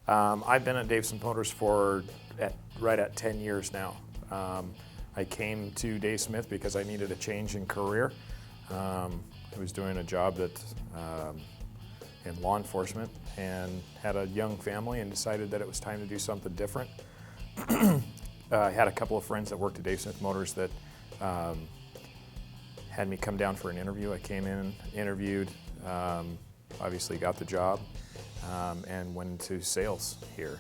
I've been at Dave Smith Motors for right at 10 years now. I came to Dave Smith because I needed a change in career. I was doing a job that in law enforcement and had a young family and decided that it was time to do something different. I had a couple of friends that worked at Dave Smith Motors that had me come down for an interview. I came in, interviewed, obviously got the job, and went into sales here.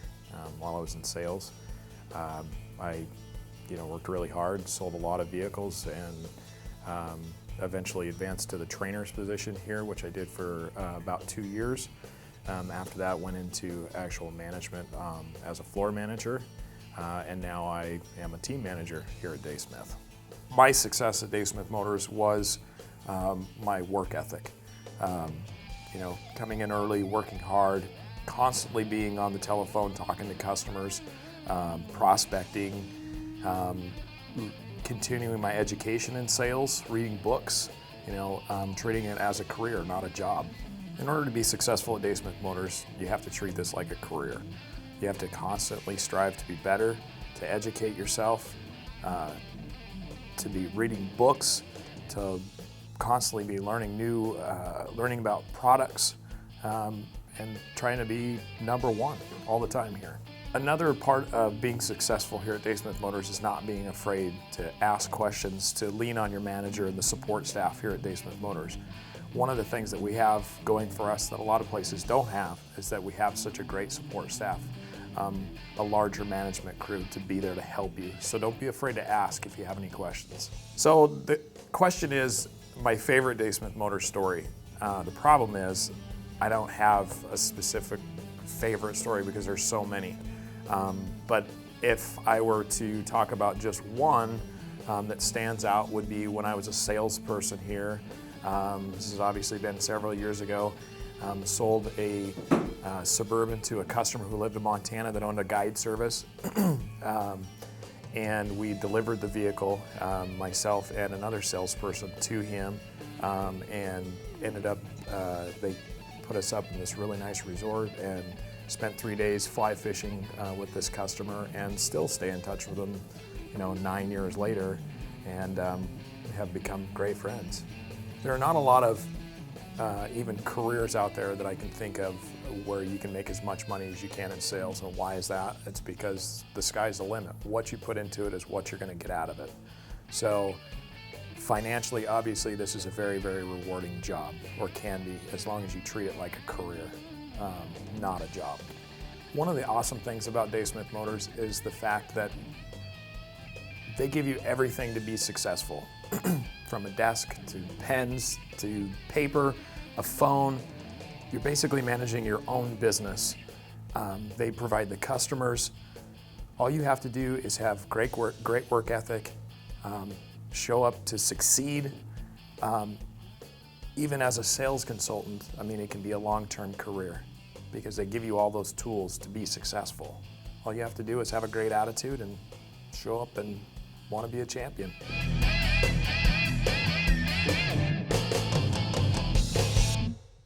While I was in sales, I worked really hard, sold a lot of vehicles, and eventually advanced to the trainer's position here, which I did for about 2 years. After that, went into actual management as a floor manager, and now I am a team manager here at Dave Smith. My success at Dave Smith Motors was my work ethic. Coming in early, working hard, constantly being on the telephone, talking to customers, prospecting, continuing my education in sales, reading books, treating it as a career, not a job. In order to be successful at Dave Smith Motors, you have to treat this like a career. You have to constantly strive to be better, to educate yourself, to be reading books, to constantly be learning about products, and trying to be number one all the time here. Another part of being successful here at Dave Smith Motors is not being afraid to ask questions, to lean on your manager and the support staff here at Dave Smith Motors. One of the things that we have going for us that a lot of places don't have is that we have such a great support staff, a larger management crew to be there to help you. So don't be afraid to ask if you have any questions. So the question is my favorite Dave Smith Motors story. The problem is I don't have a specific favorite story because there's so many. But if I were to talk about just one that stands out would be when I was a salesperson here. This has obviously been several years ago. Sold a Suburban to a customer who lived in Montana that owned a guide service. And we delivered the vehicle, myself and another salesperson, to him, and ended up, they put us up in this really nice resort and spent 3 days fly fishing with this customer, and still stay in touch with them 9 years later, and have become great friends. There are not a lot of even careers out there that I can think of where you can make as much money as you can in sales. And why is that? It's because the sky's the limit. What you put into it is what you're going to get out of it. So financially, obviously, this is a very, very rewarding job, or can be, as long as you treat it like a career, not a job. One of the awesome things about Dave Smith Motors is the fact that they give you everything to be successful. From a desk to pens to paper, a phone. You're basically managing your own business. They provide the customers. All you have to do is have great work ethic, show up to succeed. Even as a sales consultant, it can be a long-term career because they give you all those tools to be successful. All you have to do is have a great attitude and show up and want to be a champion.